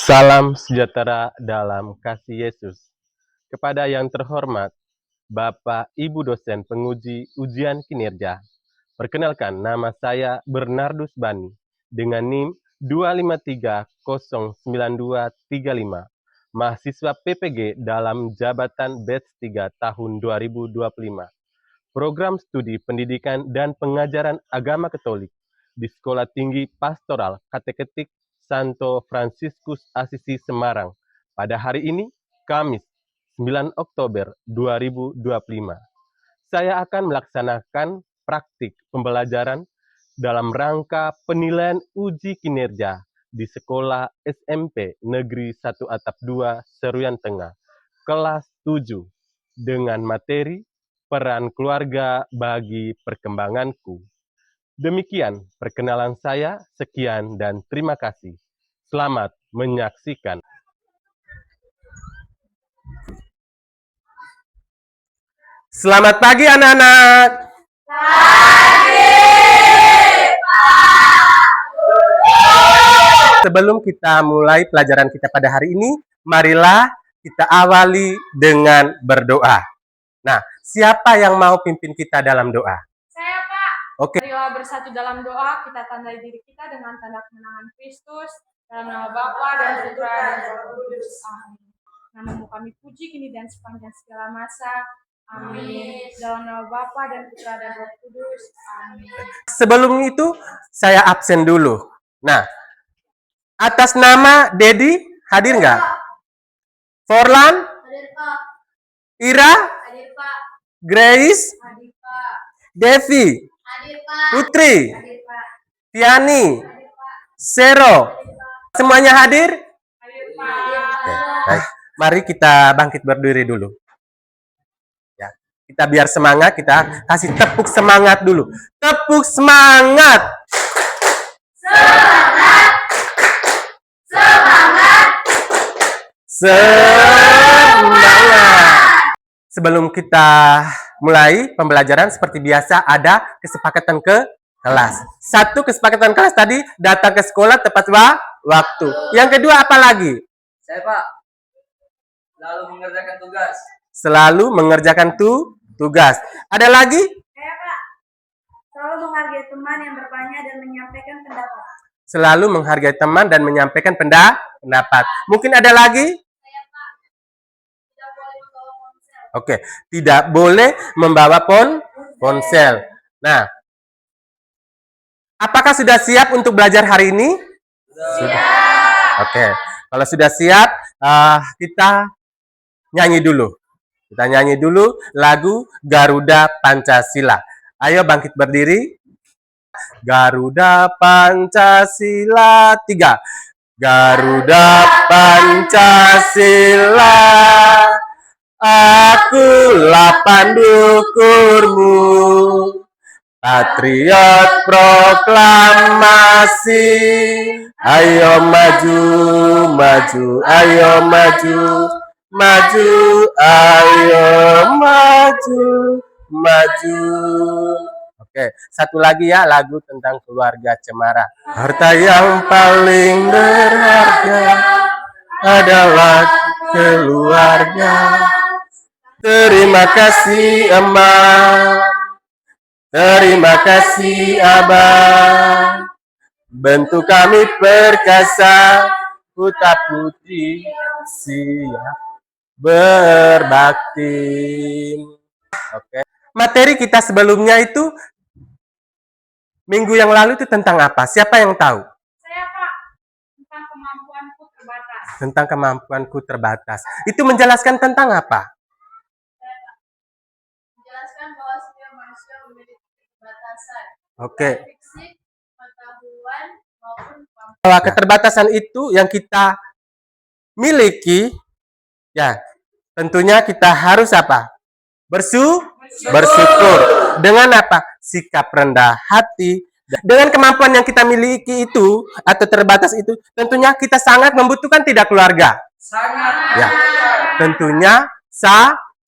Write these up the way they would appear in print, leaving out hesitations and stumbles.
Salam sejahtera dalam kasih Yesus. Kepada yang terhormat, Bapak Ibu dosen penguji ujian kinerja. Perkenalkan, nama saya Bernardus Bani dengan NIM 253092235, mahasiswa PPG dalam jabatan batch 3 tahun 2025. Program studi pendidikan dan pengajaran agama Katolik di Sekolah Tinggi Pastoral Kateketik Santo Fransiskus Asisi Semarang pada hari ini, Kamis 9 Oktober 2025. Saya akan melaksanakan praktik pembelajaran dalam rangka penilaian uji kinerja di Sekolah SMP Negeri 1 Atap 2 Seruyan Tengah, kelas 7, dengan materi peran keluarga bagi perkembanganku. Demikian perkenalan saya, sekian dan terima kasih. Selamat menyaksikan. Selamat pagi anak-anak. Sebelum kita mulai pelajaran kita pada hari ini, marilah kita awali dengan berdoa. Nah, siapa yang mau pimpin kita dalam doa? Saya, Pak. Oke. Marilah bersatu dalam doa, kita tandai diri kita dengan tanda kemenangan Kristus, dalam nama Bapa dan Putra dan Roh Kudus. Amin. Namamu kami puji kini dan sepanjang segala masa. Amin. Dalam nama Bapa dan Putra dan Roh Kudus. Amin. Sebelum itu, saya absen dulu. Nah, atas nama Dedi, hadir nggak? Forlan? Hadir, Pak. Ira? Hadir, Pak. Grace? Hadir, Pak. Devi? Hadir, Pak. Putri? Hadir, Pak. Tiani? Hadir, Pak. Sero? Semuanya hadir? Hadir, Pak. Oke, baik. Mari kita bangkit berdiri dulu. Ya, kita biar semangat, kita kasih tepuk semangat dulu. Tepuk semangat! Semangat! Semangat! Semangat! Sebelum kita mulai pembelajaran, seperti biasa ada kesepakatan ke kelas. Satu, kesepakatan kelas tadi, datang ke sekolah tepat waktu. Yang kedua apa lagi? Saya, Pak, selalu mengerjakan tugas. Selalu mengerjakan tugas. Ada lagi? Saya, Pak, selalu menghargai teman yang bertanya dan menyampaikan pendapat. Selalu menghargai teman dan menyampaikan pendapat. Mungkin ada lagi? Saya, Pak, tidak boleh membawa ponsel. Oke, tidak boleh membawa ponsel. Nah, apakah sudah siap untuk belajar hari ini? Siap. Oke, kalau sudah siap, kita nyanyi dulu. Kita nyanyi dulu lagu Garuda Pancasila. Ayo bangkit berdiri. Garuda Pancasila 3. Garuda Pancasila, akulah pandukurmu, patriot proklamasi. Ayo maju, maju, ayo maju, maju, ayo maju, maju. Oke, satu lagi ya, lagu tentang keluarga cemara. Harta yang paling berharga adalah keluarga. Terima kasih Emak, terima kasih Abang, bentuk kami perkasa, putra putri siap berbakti. Oke. Materi kita sebelumnya itu minggu yang lalu itu tentang apa? Siapa yang tahu? Saya, Pak, tentang kemampuanku terbatas. Tentang kemampuanku terbatas. Itu menjelaskan tentang apa? Saya, Pak, menjelaskan bahwa setiap manusia memiliki keterbatasan. Oke. Baik fisik, pengetahuan, maupun kemampuan. Bahwa keterbatasan itu yang kita miliki, ya tentunya kita harus apa? Bersyukur. Dengan apa? Sikap rendah hati. Dengan kemampuan yang kita miliki itu, atau terbatas itu, tentunya kita sangat membutuhkan tidak keluarga? Sangat. Ya, tentunya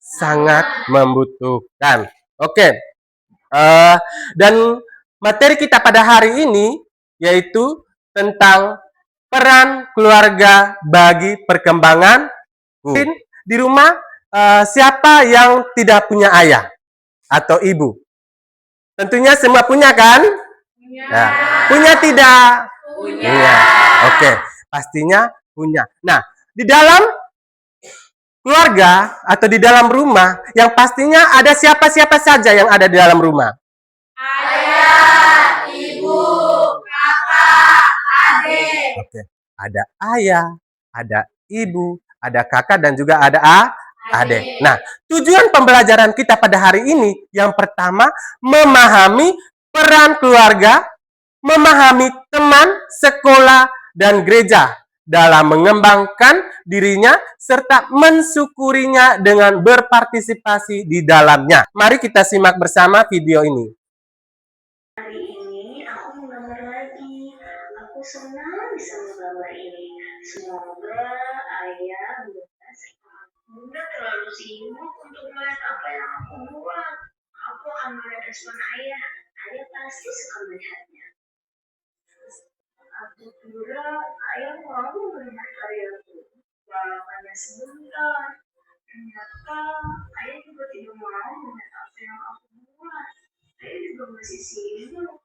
sangat membutuhkan. Oke. Dan materi kita pada hari ini, yaitu tentang peran keluarga bagi perkembangan. Mungkin di rumah siapa yang tidak punya ayah atau ibu? Tentunya semua punya kan? Nah, punya tidak? Punya. Oke, pastinya punya. Nah, di dalam keluarga atau di dalam rumah, yang pastinya ada siapa-siapa saja yang ada di dalam rumah. Ayah, ibu, kakak, adik. Oke, ada ayah, ada ibu, ada kakak dan juga ada adik. Nah, tujuan pembelajaran kita pada hari ini yang pertama memahami peran keluarga, memahami teman, sekolah, dan gereja dalam mengembangkan dirinya serta mensyukurinya dengan berpartisipasi di dalamnya. Mari kita simak bersama video ini. Hari ini aku menggambar lagi. Aku senang bisa menggambar ini. Semoga ayah, bunda, serta bunda terlalu sibuk untuk melihat apa yang aku buat. Aku akan melihat respon ayah. Ayah pasti suka melihatnya. Aku kira ayah mau melihat karyaku. Walau hanya sebentar. Ternyata ayah juga tidak mau melihat apa yang aku buat. Ayah juga masih sibuk.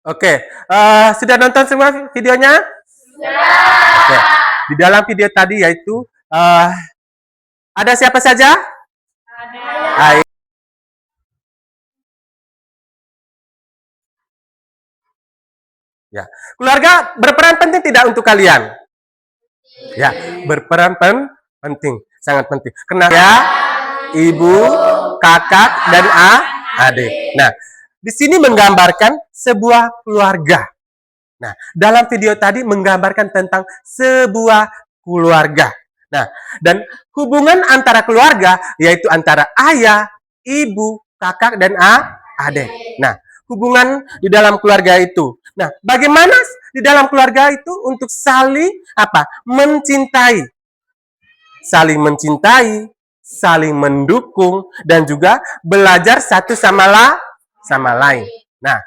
Oke, sudah nonton semua videonya? Oke. Di dalam video tadi yaitu ada siapa saja? Ada. Ya, keluarga berperan penting tidak untuk kalian? Ya, berperan penting, sangat penting. Kenapa? Ya, ibu, kakak, dan adik. Nah, di sini menggambarkan sebuah keluarga. Nah, dalam video tadi menggambarkan tentang sebuah keluarga. Nah, dan hubungan antara keluarga yaitu antara ayah, ibu, kakak, dan adik. Nah, hubungan di dalam keluarga itu. Nah, bagaimana di dalam keluarga itu untuk saling mencintai. Saling mencintai, saling mendukung, dan juga belajar satu sama lain. Nah,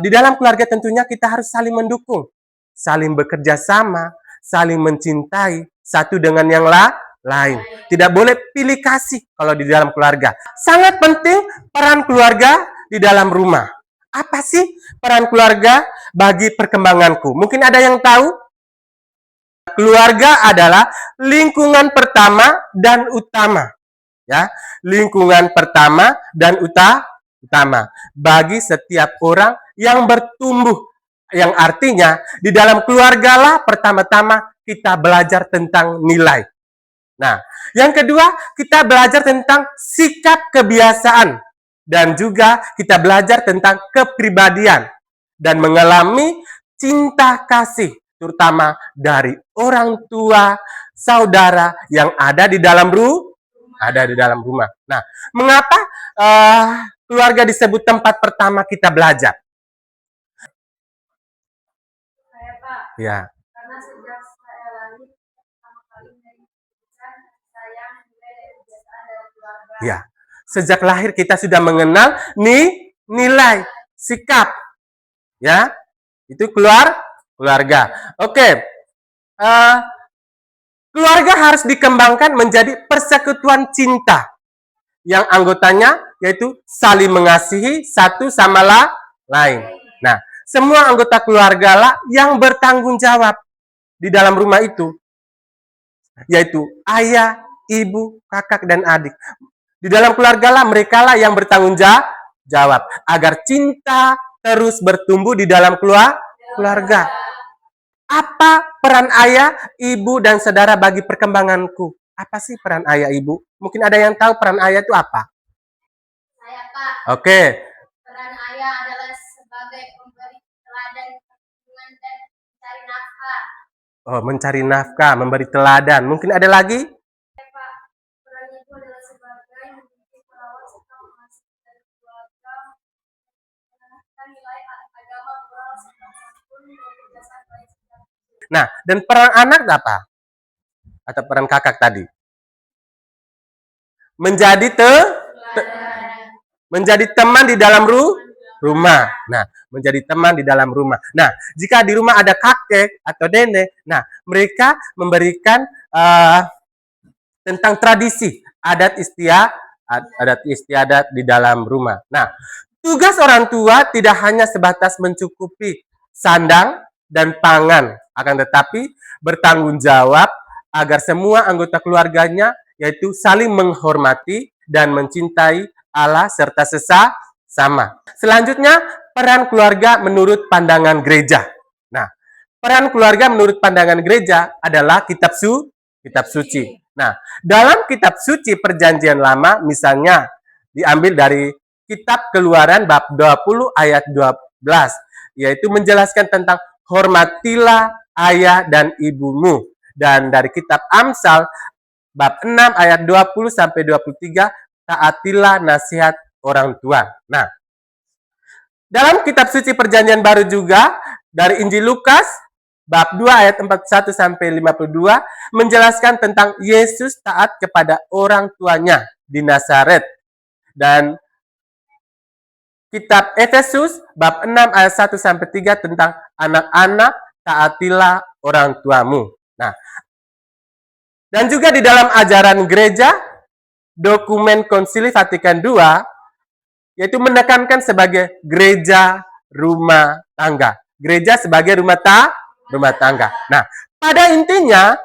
di dalam keluarga tentunya kita harus saling mendukung, saling bekerja sama, saling mencintai satu dengan yang lain. Tidak boleh pilih kasih kalau di dalam keluarga. Sangat penting peran keluarga di dalam rumah. Apa sih peran keluarga bagi perkembanganku? Mungkin ada yang tahu? Keluarga adalah lingkungan pertama dan utama. Ya, lingkungan pertama dan utama bagi setiap orang yang bertumbuh, yang artinya di dalam keluargalah pertama-tama kita belajar tentang nilai. Nah, yang kedua kita belajar tentang sikap kebiasaan dan juga kita belajar tentang kepribadian dan mengalami cinta kasih terutama dari orang tua, saudara yang ada di dalam rumah. Nah, mengapa keluarga disebut tempat pertama kita belajar? Saya Pak, Ya, karena sejak saya lahir pertama kali mendengar sayang nilai dan kebiasaan dari keluarga. ya. Sejak lahir kita sudah mengenal nilai, sikap. Ya, itu keluarga. Oke. Keluarga harus dikembangkan menjadi persekutuan cinta yang anggotanya yaitu saling mengasihi satu sama lain. Nah, semua anggota keluarga lah yang bertanggung jawab di dalam rumah itu, yaitu ayah, ibu, kakak, dan adik. Di dalam keluarga lah mereka lah yang bertanggung jawab agar cinta terus bertumbuh di dalam keluarga. Apa peran ayah, ibu, dan saudara bagi perkembanganku? Apa sih peran ayah, ibu? Mungkin ada yang tahu peran ayah itu apa? Saya Pak, Oke. peran ayah adalah sebagai pemberi teladan perlindungan dan mencari nafkah. Oh, mencari nafkah, memberi teladan. Mungkin ada lagi? Pak, peran ibu adalah sebagai mendidik, merawat serta mengasuh dari keluarga Nah, dan peran anak apa? Atau peran kakak tadi? Menjadi menjadi teman di dalam rumah. Nah, menjadi teman di dalam rumah. Nah, jika di rumah ada kakek atau nenek, nah mereka memberikan tentang tradisi adat istiadat di dalam rumah. Nah, tugas orang tua tidak hanya sebatas mencukupi sandang dan pangan, akan tetapi bertanggung jawab agar semua anggota keluarganya yaitu saling menghormati dan mencintai Allah serta sesama. Selanjutnya, peran keluarga menurut pandangan gereja. Nah, peran keluarga menurut pandangan gereja adalah kitab suci. Nah, dalam kitab suci Perjanjian Lama misalnya diambil dari kitab Keluaran bab 20 ayat 12, yaitu menjelaskan tentang hormatilah ayah dan ibumu. Dan dari kitab Amsal bab 6 ayat 20 sampai 23, taatilah nasihat orang tua. Nah, dalam kitab suci Perjanjian Baru juga dari Injil Lukas bab 2 ayat 41 sampai 52 menjelaskan tentang Yesus taat kepada orang tuanya di Nazaret. Dan kitab Efesus bab 6 ayat 1 sampai 3 tentang anak-anak taatilah orang tuamu. Nah, dan juga di dalam ajaran gereja dokumen Konsili Vatikan II yaitu menekankan sebagai gereja rumah tangga. Gereja sebagai rumah tangga. Nah, pada intinya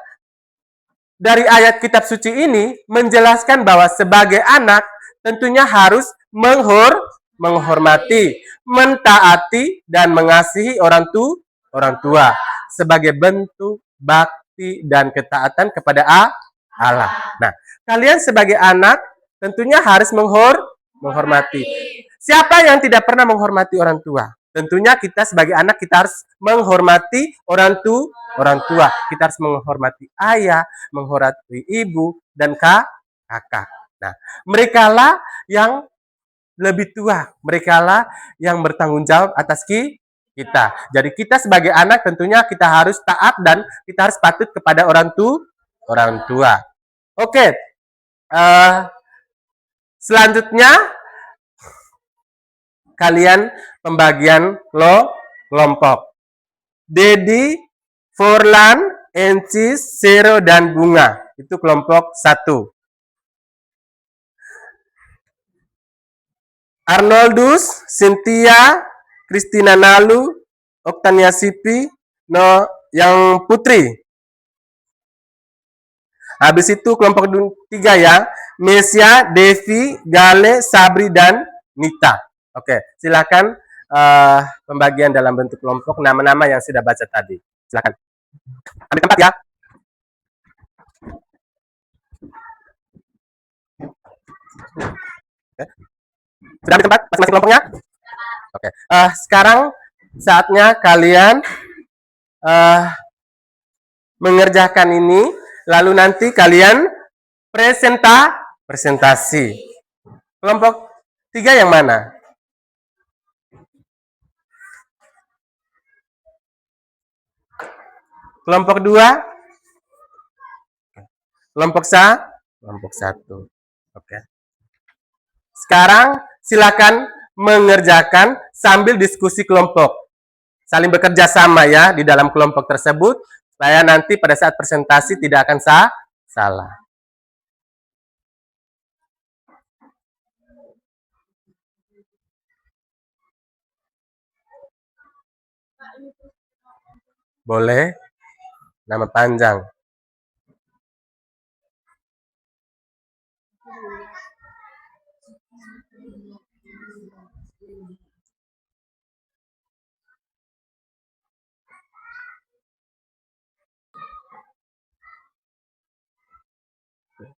dari ayat kitab suci ini menjelaskan bahwa sebagai anak tentunya harus menghormati, mentaati dan mengasihi orang tua sebagai bentuk bakti dan ketaatan kepada Allah. Nah, kalian sebagai anak tentunya harus menghormati. Siapa yang tidak pernah menghormati orang tua? Tentunya kita sebagai anak kita harus menghormati orang tua. Kita harus menghormati ayah, menghormati ibu dan kakak. Nah, merekalah yang lebih tua, merekalah yang bertanggung jawab atas kita. Jadi kita sebagai anak tentunya kita harus taat dan kita harus patuh kepada orang tua. Oke. Selanjutnya kalian pembagian kelompok. Dedi, Forlan, Encis, Sero, dan Bunga. Itu kelompok 1. Arnoldus, Cynthia, Christina Nalu, Oktania Sipi, yang putri. Habis itu kelompok 3 ya. Mesia, Devi, Gale, Sabri, dan Nita. Oke, silakan pembagian dalam bentuk kelompok nama-nama yang sudah baca tadi. Silakan. Ambil tempat ya. Oke. Sudah ambil tempat masing-masing kelompoknya? Oke. Sekarang saatnya kalian mengerjakan ini, lalu nanti kalian presentasi. Kelompok 3 yang mana? Kelompok 2? Kelompok 1? Oke. Sekarang silakan mengerjakan sambil diskusi kelompok. Saling bekerja sama ya di dalam kelompok tersebut, supaya nanti pada saat presentasi tidak akan salah. Boleh? Nama panjang.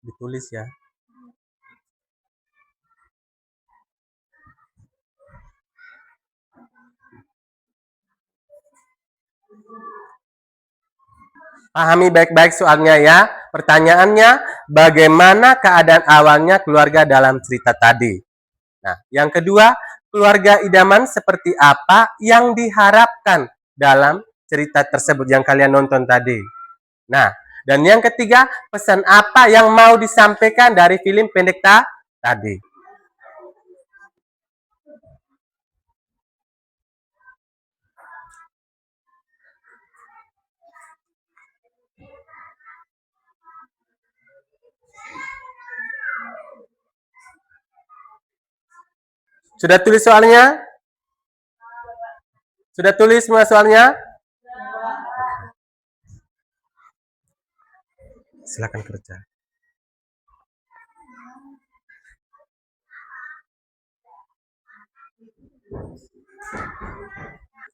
Ditulis ya. Pahami baik-baik soalnya ya. Pertanyaannya, bagaimana keadaan awalnya keluarga dalam cerita tadi? Nah, yang kedua, keluarga idaman seperti apa yang diharapkan dalam cerita tersebut yang kalian nonton tadi. Nah, dan yang ketiga, pesan apa yang mau disampaikan dari film pendek tadi? Sudah tulis soalnya? Sudah tulis semua soalnya? Silakan kerja.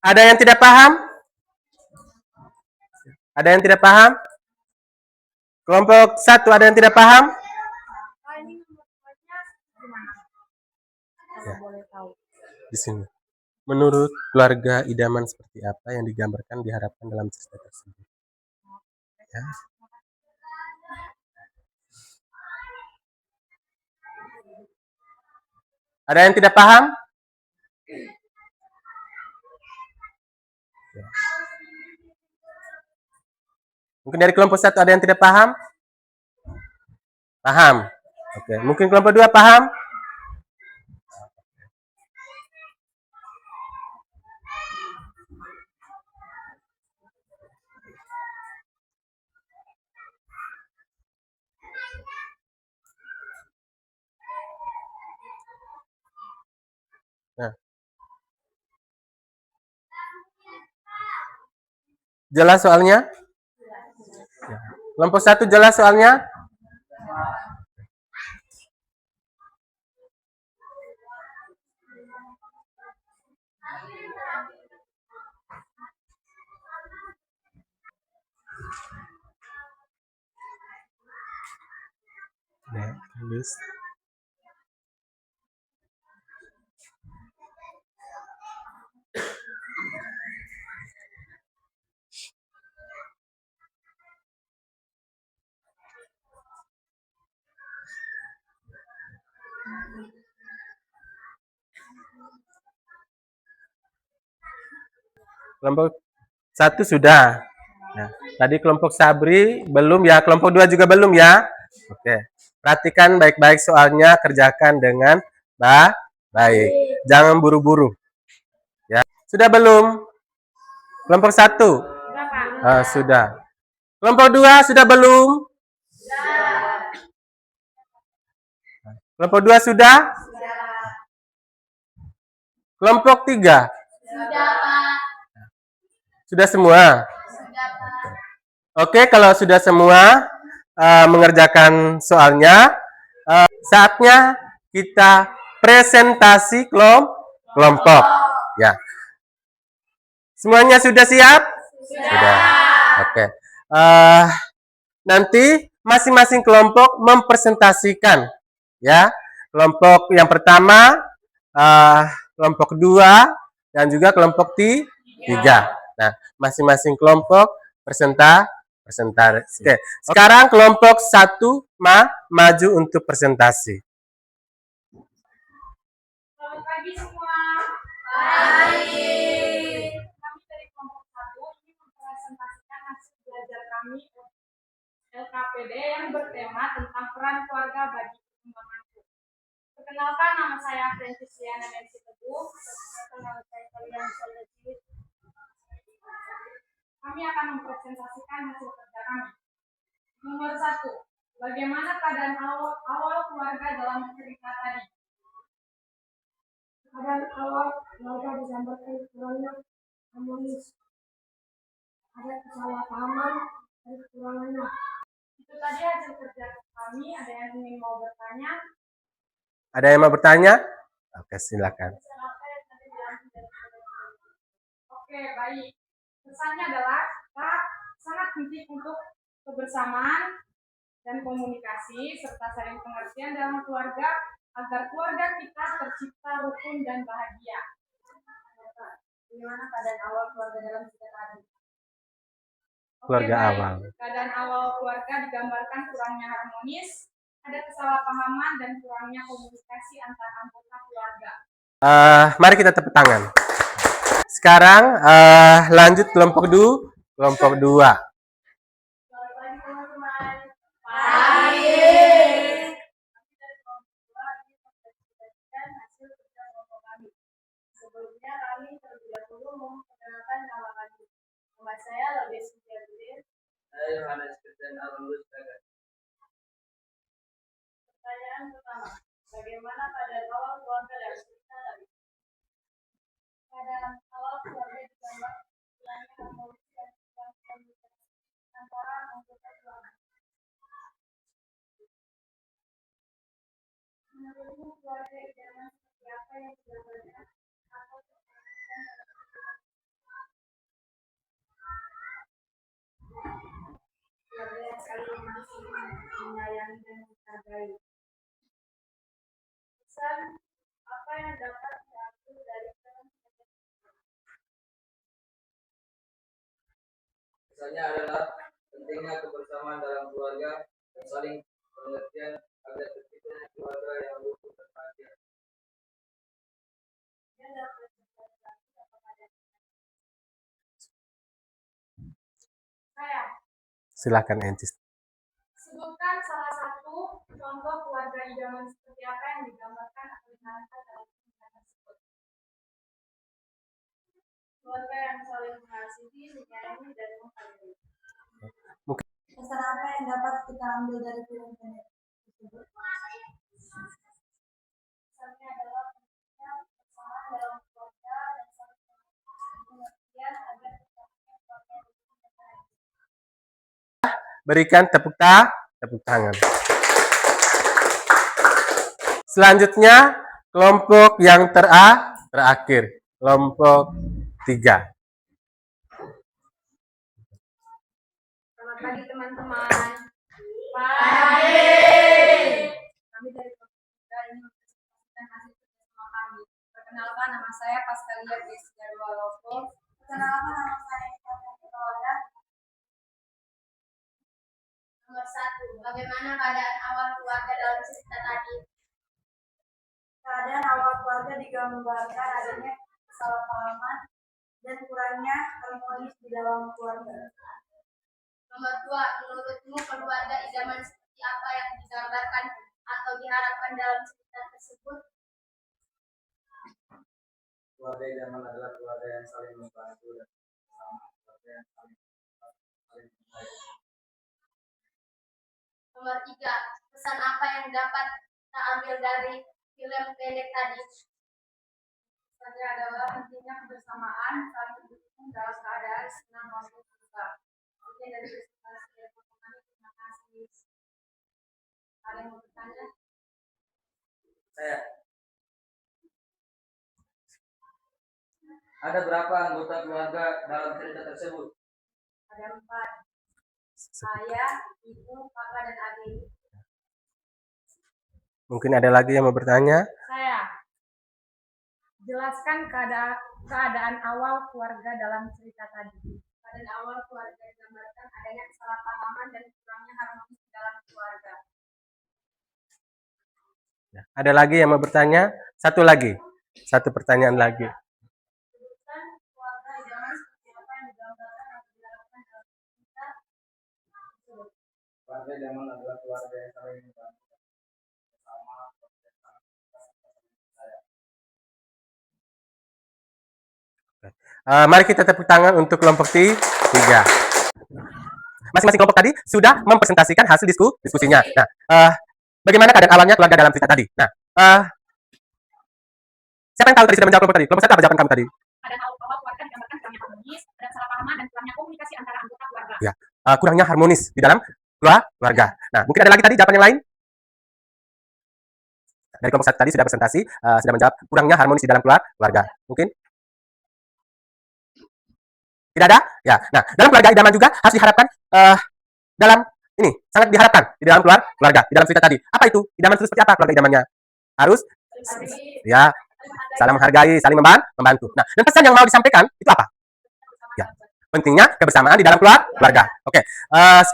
Ada yang tidak paham? Ada yang tidak paham? Kelompok 1 ada yang tidak paham? Ini membuatnya gimana? Kalau boleh tahu. Di sini. Menurut keluarga idaman seperti apa yang digambarkan diharapkan dalam cerita tersebut? Ya. Ada yang tidak paham? Ya. Mungkin dari kelompok 1 ada yang tidak paham? Paham? Oke. Mungkin kelompok 2 paham? Nah. Jelas soalnya? Ya. Kelompok 1 jelas soalnya? Ya, tulis. Kelompok 1 sudah. Nah, tadi kelompok Sabri belum ya, kelompok 2 juga belum ya. Oke. Perhatikan baik-baik soalnya, kerjakan dengan baik. Jangan buru-buru. Ya. Sudah belum? Kelompok 1? Sudah. Kelompok 2 sudah belum? Kelompok 2 sudah? Kelompok 3? Sudah, Pak. Sudah semua? Sudah, Pak. Oke, kalau sudah semua mengerjakan soalnya, saatnya kita presentasi kelompok. Ya. Semuanya sudah siap? Sudah. Oke. Nanti masing-masing kelompok mempresentasikan, ya. Kelompok yang pertama, kelompok 2, dan juga kelompok 3. Nah, masing-masing kelompok presentasi. Oke. Sekarang kelompok 1 maju untuk presentasi. Selamat pagi semua. Pagi. Kami dari kelompok 1 ini mempresentasikan hasil belajar kami LKPD yang bertema tentang peran keluarga bagi perkembanganku. Perkenalkan, nama saya Francis Liana Nancy Teguh. Nama saya Kalian Solidit. Kami akan mempresentasikan hasil kerja kami. Nomor 1. Bagaimana keadaan awal keluarga dalam cerita tadi? Keadaan awal keluarga digambarkan kurangnya harmonis. Ada kesalahpahaman dan kekurangannya. Itu tadi hasil kerja kami. Ada yang ingin mau bertanya? Ada yang mau bertanya? Oke, silakan. Oke, baik. Pesannya adalah sangat penting untuk kebersamaan dan komunikasi serta saling pengertian dalam keluarga agar keluarga kita tercipta rukun dan bahagia. Bagaimana keadaan awal keluarga dalam cerita tadi? Keluarga baik. awal. Keadaan awal keluarga digambarkan kurangnya harmonis, ada kesalahpahaman dan kurangnya komunikasi antar anggota keluarga. Mari kita tepuk tangan. Sekarang lanjut kelompok 2. Kelompok 2. Selamat pagi teman-teman. Mempresentasikan hasil kerja kelompok kami. Sebelumnya kami terlebih dahulu memperkenalkan nama kami. Nama saya Laudes Sutiabudin. Saya Yohanes Christian Arundus Dagan. Pertanyaan pertama, bagaimana pada awal keluarga dan cerita tadi? Pada awal keluarga digambar istilahnya harmonis dan komunikasi antara anggota keluarga. Menurutmu keluarga idaman seperti apa yang digambarkan atau digambarkan dalam keluarga yang saling mengasihi, menyayangi dan menghargai? Pesan apa yang dapat diambil dari film Pesannya adalah pentingnya kebersamaan dalam keluarga dan saling pengertian agar tercipta keluarga yang rukun dan bahagia. yang dapat dijelaskan kepada saya? Silakan Encis. Sebutkan salah satu contoh keluarga idaman seperti apa yang digambarkan atau diharapkan dalam film tersebut. Keluarga yang saling mengasihi, menyayangi, dan menghargai. Pesan apa yang dapat kita ambil dari film pendek tersebut? Pesannya adalah pentingnya kebersamaan dalam keluarga dan saling pengertian agar tercapainya keluarga yang rukun dan bahagia. Berikan tepuk tangan. Selanjutnya kelompok yang terakhir, kelompok 3. Selamat pagi teman-teman. Pagi. Kami dari kelompok 3 ini mempresentasikan hasil kerjasama kami. Perkenalkan, nama saya Pascalia Grecia Dualopo. Perkenalkan, nama saya Iqbal. Nomor 1. Bagaimana keadaan awal keluarga dalam cerita tadi? Keadaan awal keluarga digambarkan adanya kesalahpahaman dan kurangnya harmonis di dalam keluarga. Nomor 2. Menurutmu keluarga idaman seperti apa yang digambarkan atau diharapkan dalam cerita tersebut? Keluarga idaman adalah keluarga yang saling membantu dan bersama, keluarga yang saling mencintai. Nomor 3. Pesan apa yang dapat kita ambil dari film pendek tadi? Pesannya adalah pentingnya kebersamaan, saling mendukung dalam keadaan senang maupun susah. Mungkin dari presentasi dari kelompok kami, terima kasih. Ada yang mau bertanya? Saya. Ada berapa anggota keluarga dalam cerita tersebut? Ada 4. Saya, ibu, kakak, dan adik. Mungkin ada lagi yang mau bertanya? Saya. Jelaskan keadaan awal keluarga dalam cerita tadi. Keadaan awal keluarga digambarkan adanya kesalahpahaman dan kurangnya harmonis dalam keluarga. Ya. Ada lagi yang mau bertanya? Satu lagi. Satu pertanyaan lagi. Sebutkan keluarga idaman seperti apa yang digambarkan atau diharapkan dalam cerita tersebut. Keluarga idaman adalah keluarga yang saling membantu bersama, keluarga yang saling saya. Mari kita tepuk tangan untuk kelompok 3. Masing-masing kelompok tadi sudah mempresentasikan hasil diskusinya. Nah, bagaimana keadaan awalnya keluarga dalam cerita tadi? Nah, siapa yang tahu tadi sudah menjawab kelompok tadi? Kelompok 1 apa jawaban kamu tadi? Keadaan awal keluarga digambarkan kurangnya harmonis, ada kesalahpahaman dan kurangnya komunikasi antara anggota keluarga. Ya, kurangnya harmonis di dalam keluarga. Nah, mungkin ada lagi tadi jawaban yang lain? Dari kelompok 1 tadi sudah presentasi, sudah menjawab kurangnya harmonis di dalam keluarga. Mungkin? Tidak ada? Ya. Nah, dalam keluarga idaman juga harus diharapkan dalam ini sangat diharapkan di dalam keluarga, di dalam cerita tadi. Apa itu? Idaman itu seperti apa keluarga idamannya? Harus ya saling menghargai, saling membantu. Nah, dan pesan yang mau disampaikan itu apa? Ya, pentingnya kebersamaan di dalam keluarga. Oke.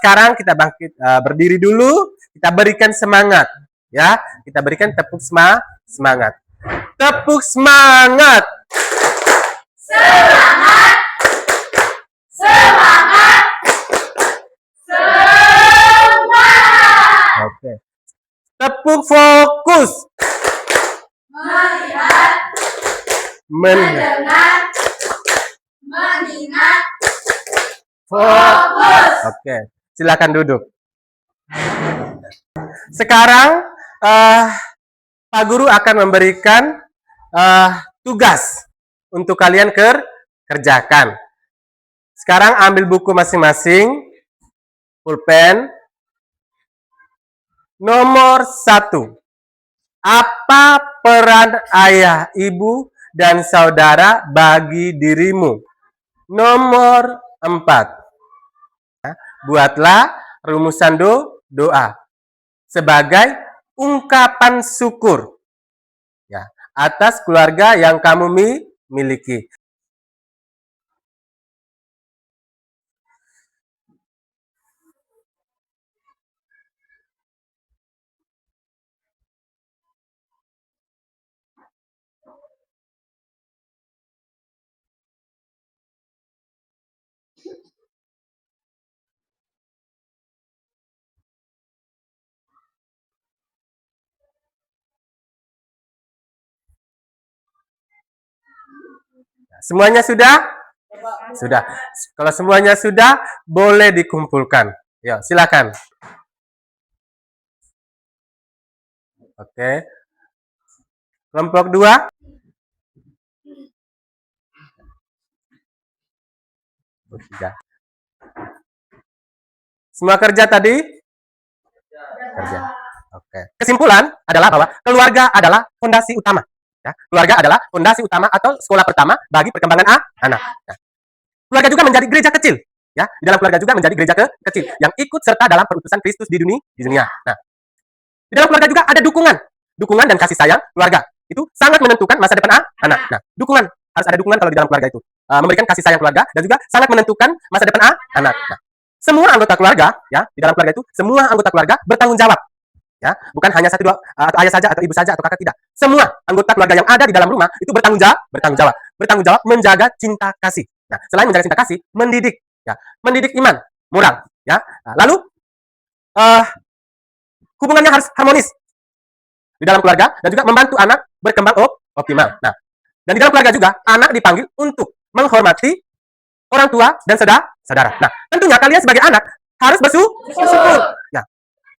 Sekarang kita bangkit berdiri dulu, kita berikan semangat ya. Kita berikan tepuk semangat. Tepuk semangat. Untuk fokus. Melihat, mendengar, mengingat, fokus. Oke, silakan duduk. Sekarang Pak Guru akan memberikan tugas untuk kalian kerjakan. Sekarang ambil buku masing-masing, pulpen. Nomor 1. Apa peran ayah, ibu, dan saudara bagi dirimu? Nomor 4. Buatlah rumusan doa sebagai ungkapan syukur ya atas keluarga yang kamu miliki. Semuanya sudah? Sudah. Kalau semuanya sudah, boleh dikumpulkan. Ya, silakan. Oke. Kelompok 2. Semua kerja tadi? Kerja. Oke. Kesimpulan adalah bahwa keluarga adalah fondasi utama. Ya, keluarga adalah fondasi utama atau sekolah pertama bagi perkembangan anak. Ya. Keluarga juga menjadi gereja kecil. Ya, di dalam keluarga juga menjadi gereja kecil yang ikut serta dalam perutusan Kristus di dunia. Nah, di dalam keluarga juga ada dukungan dan kasih sayang keluarga. Itu sangat menentukan masa depan anak. Nah, dukungan harus ada dukungan kalau di dalam keluarga itu. Memberikan kasih sayang keluarga dan juga sangat menentukan masa depan anak. Nah, semua anggota keluarga, ya, di dalam keluarga itu semua anggota keluarga bertanggung jawab. Ya, bukan hanya satu dua atau ayah saja atau ibu saja atau kakak, tidak. Semua anggota keluarga yang ada di dalam rumah itu bertanggung jawab menjaga cinta kasih. Nah, selain menjaga cinta kasih, mendidik, ya, mendidik iman, moral, ya. Nah, lalu hubungannya harus harmonis di dalam keluarga dan juga membantu anak berkembang optimal. Nah, dan di dalam keluarga juga anak dipanggil untuk menghormati orang tua dan saudara. Nah, tentunya kalian sebagai anak harus bersyukur. Nah,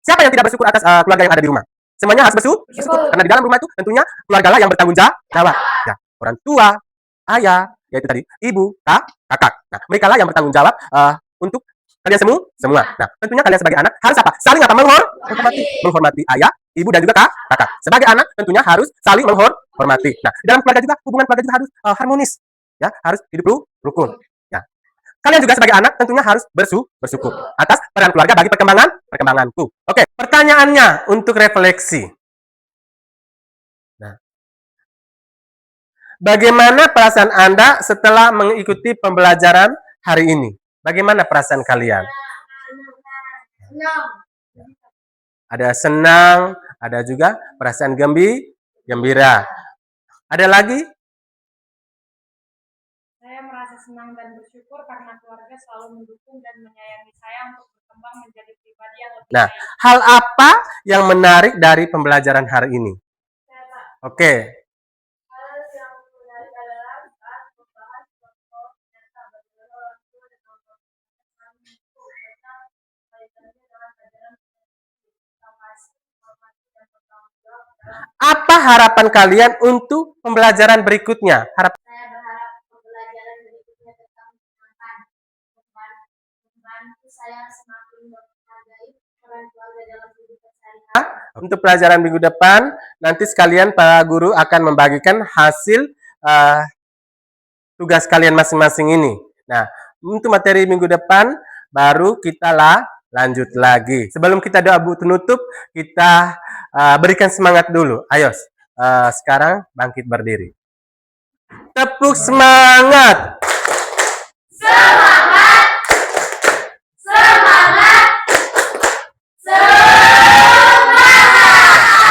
siapa yang tidak bersyukur atas keluarga yang ada di rumah? Semuanya harus bersyukur. Karena di dalam rumah itu tentunya keluarga lah yang bertanggung jawab. Ya, orang tua, ayah, yaitu tadi ibu, kakak. Nah, mereka lah yang bertanggung jawab untuk kalian semua. Nah, tentunya kalian sebagai anak harus apa? Saling apa? Menghormati ayah, ibu, dan juga kakak. Sebagai anak tentunya harus saling menghormati. Nah, di dalam keluarga juga hubungan keluarga juga harus harmonis. Ya, harus hidup rukun. Ya. Kalian juga sebagai anak tentunya harus bersyukur atas peran keluarga bagi perkembanganku. Oke, pertanyaannya untuk refleksi. Nah, bagaimana perasaan Anda setelah mengikuti pembelajaran hari ini? Bagaimana perasaan kalian? Senang. Ada senang, ada juga perasaan gembira. Ada lagi? Saya merasa senang dan bersyukur karena keluarga selalu mendukung dan menyayangi saya untuk berkembang menjadi pribadi yang lebih Nah, baik. hal apa yang menarik dari pembelajaran hari ini? Oke. Hal yang menarik adalah saat membahas tokoh dan sahabat orang tua dan orang kami membaca kaitannya dengan ajaran kasih, hormati, dan bertanggung jawab dalam Apa harapan kalian untuk pembelajaran berikutnya? Saya berharap pembelajaran berikutnya tetap menyenangkan, membantu saya semakin menghargai peran keluarga dalam kehidupan sehari-hari. Untuk pelajaran minggu depan, nanti sekalian para guru akan membagikan hasil tugas kalian masing-masing ini. Nah, untuk materi minggu depan, baru kita lanjut lagi. Sebelum kita doa penutup, kita berikan semangat dulu. Ayo, sekarang bangkit berdiri. Tepuk semangat! Semangat! Semangat!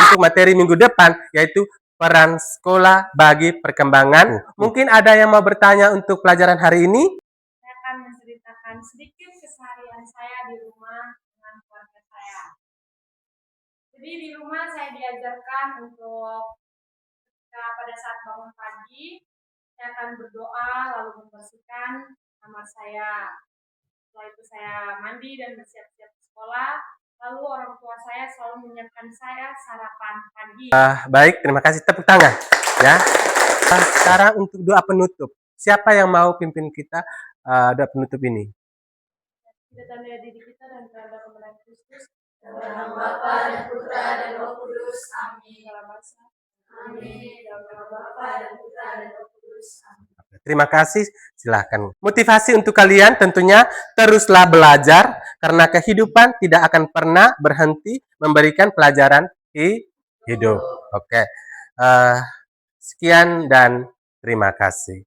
Untuk materi minggu depan, yaitu peran sekolah bagi perkembangan. Mungkin ada yang mau bertanya untuk pelajaran hari ini? Saya akan menceritakan sedikit keseharian saya di rumah dengan keluarga saya. Jadi Jadi di rumah saya diajarkan untuk pada saat bangun pagi, saya akan berdoa lalu membersihkan kamar saya. Setelah itu saya mandi dan bersiap-siap ke sekolah. Lalu orang tua saya selalu menyiapkan saya sarapan pagi. Baik, terima kasih. Tepuk tangan. Ya. Sekarang untuk doa penutup. Siapa yang mau pimpin kita doa penutup ini? Kita tandai diri kita dan kepada kemenangan Kristus. Dalam Bapa dan Putra dan Roh Kudus. Amin. Dalam bangsa. Amin. Dalam nama Bapa dan Putra dan Roh Kudus. Amin. Terima kasih, silahkan. Motivasi untuk kalian tentunya teruslah belajar karena kehidupan tidak akan pernah berhenti memberikan pelajaran hidup. Oke. Sekian dan terima kasih.